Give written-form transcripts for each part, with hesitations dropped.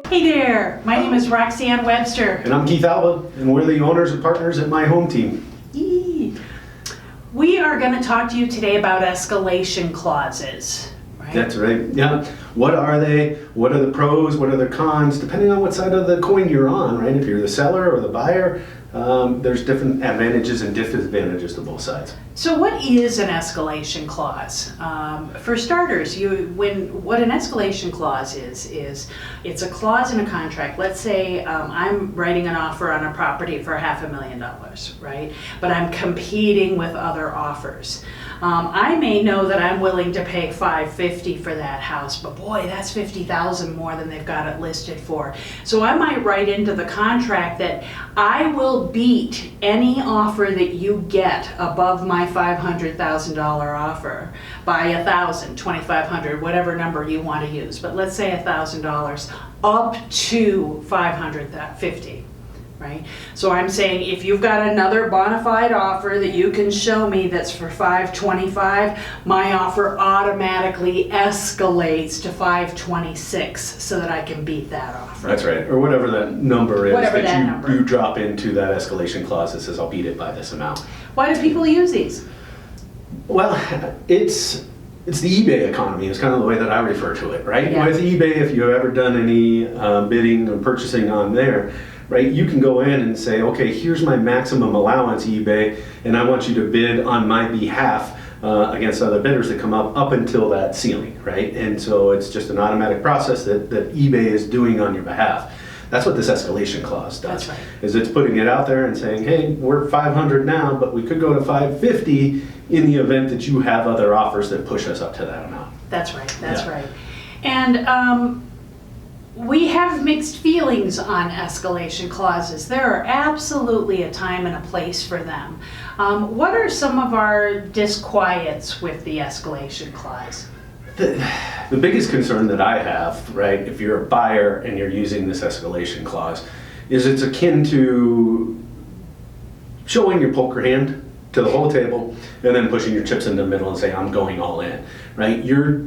Hey there, my name is Roxane Webster. And I'm Keith Alba, and we're the owners and partners at My Home Team. Yee. We are going to talk to you today about escalation clauses. Right? That's right, yeah. What are they? What are the pros? What are the cons? Depending on what side of the coin you're on, right? If you're the seller or the buyer, there's different advantages and disadvantages to both sides. So what is an escalation clause? For starters, what an escalation clause is it's a clause in a contract. Let's say I'm writing an offer on a property for $500,000, right? But I'm competing with other offers. I may know that I'm willing to pay $550 for that house, but boy, that's $50,000 more than they've got it listed for. So I might write into the contract that I will beat any offer that you get above my $500,000 offer by $1,000, $2,500, whatever number you want to use. But let's say $1,000 up to $550. Right? So I'm saying if you've got another bona fide offer that you can show me that's for $525, my offer automatically escalates to $526 so that I can beat that offer. That's right, or whatever that number is Whatever that number. You drop into that escalation clause that says I'll beat it by this amount. Why do people use these? Well, it's the eBay economy is kind of the way that I refer to it, right? Yeah. With eBay, if you've ever done any bidding or purchasing on there, right, you can go in and say, okay, here's my maximum allowance, eBay, and I want you to bid on my behalf against other bidders that come up until that ceiling, right? And so it's just an automatic process that eBay is doing on your behalf. That's what this escalation clause does. That's right. Is it's putting it out there and saying, hey, we're 500 now, but we could go to 550 in the event that you have other offers that push us up to that amount. That's right, that's Yeah. right. And we have mixed feelings on escalation clauses. There are absolutely a time and a place for them. What are some of our disquiets with the escalation clause? The biggest concern that I have, right, if you're a buyer and you're using this escalation clause, is it's akin to showing your poker hand to the whole table and then pushing your chips in the middle and saying, I'm going all in, right? You're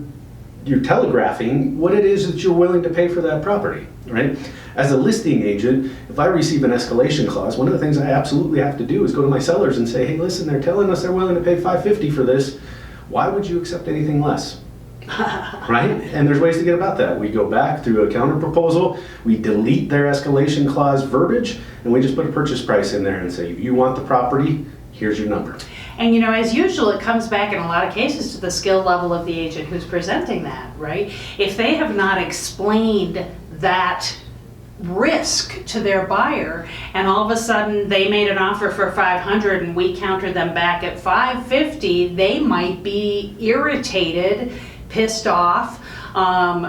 telegraphing what it is that you're willing to pay for that property, right? As a listing agent, if I receive an escalation clause, one of the things I absolutely have to do is go to my sellers and say, hey, listen, they're telling us they're willing to pay $550 for this. Why would you accept anything less? Right? And there's ways to get about that. We go back through a counter proposal, we delete their escalation clause verbiage, and we just put a purchase price in there and say, if you want the property, here's your number. And you know, as usual, it comes back in a lot of cases to the skill level of the agent who's presenting that, right? If they have not explained that risk to their buyer and all of a sudden they made an offer for $500 and we countered them back at $550, they might be irritated, pissed off.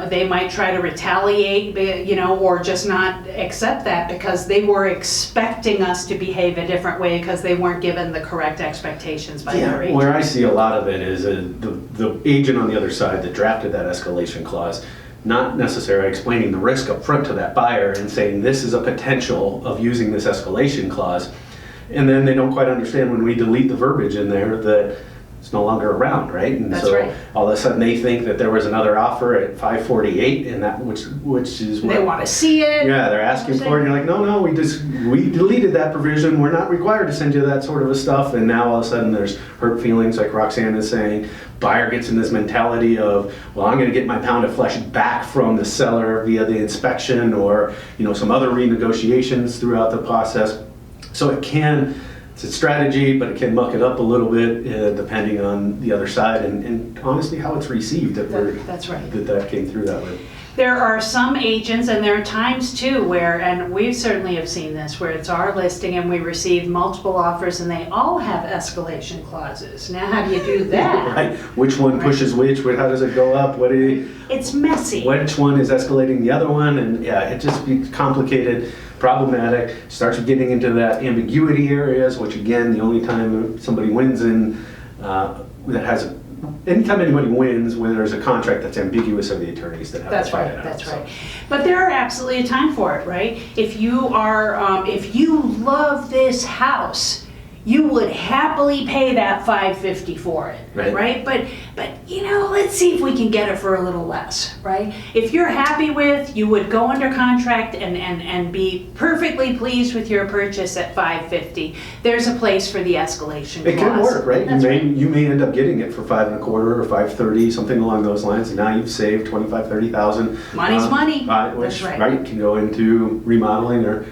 They might try to retaliate, you know, or just not accept that because they were expecting us to behave a different way because they weren't given the correct expectations by their agent. Where I see a lot of it is the agent on the other side that drafted that escalation clause, not necessarily explaining the risk up front to that buyer and saying this is a potential of using this escalation clause, and then they don't quite understand when we delete the verbiage in there that it's no longer around, right? And That's so right. all of a sudden they think that there was another offer at $548, and that which is what They want to see it. yeah, they're asking for it, and you're like, no, we deleted that provision. We're not required to send you that sort of a stuff. And now all of a sudden there's hurt feelings, like Roxane is saying. Buyer gets in this mentality of, well, I'm going to get my pound of flesh back from the seller via the inspection or, you know, some other renegotiations throughout the process. So it's a strategy, but it can muck it up a little bit depending on the other side and honestly how it's received. That's right. That came through that way. There are some agents, and there are times too where, and we certainly have seen this, where it's our listing and we receive multiple offers and they all have escalation clauses. Now, how do you do that? Right. Which one pushes which? How does it go up? It's messy. Which one is escalating the other one? And yeah, it just gets complicated, problematic, starts getting into that ambiguity areas, which again, the only time somebody wins in that has anytime anybody wins when there's a contract that's ambiguous are the attorneys that have to fight it out. That's right. But there are absolutely a time for it, right? If you are, if you love this house, you would happily pay that $550 for it, right? But you know, let's see if we can get it for a little less, right? If you're happy with, you would go under contract and be perfectly pleased with your purchase at $550. There's a place for the escalation clause. It can work, right? That's You may end up getting it for $5.25 or $5.30, something along those lines, and now you've saved $25,000-$30,000. Money's money. Which, That's right. can go into remodeling or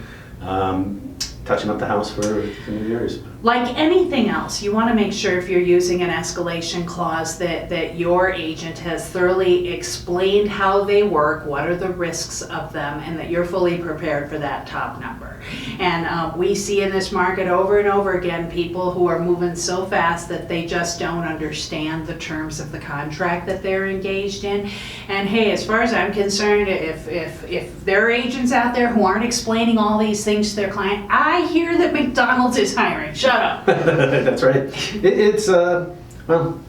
touching up the house for new areas. Like anything else, you want to make sure if you're using an escalation clause that your agent has thoroughly explained how they work, what are the risks of them, and that you're fully prepared for that top number. And we see in this market over and over again people who are moving so fast that they just don't understand the terms of the contract that they're engaged in. And hey, as far as I'm concerned, if there are agents out there who aren't explaining all these things to their client, I hear that McDonald's is hiring. Shut up. That's right. Well,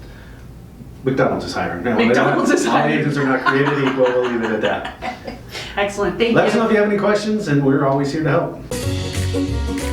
McDonald's is hiring. No, McDonald's is hiring. All agents are not created equal. We'll leave it at that. Excellent. Thank you. Let us know if you have any questions, and we're always here to help.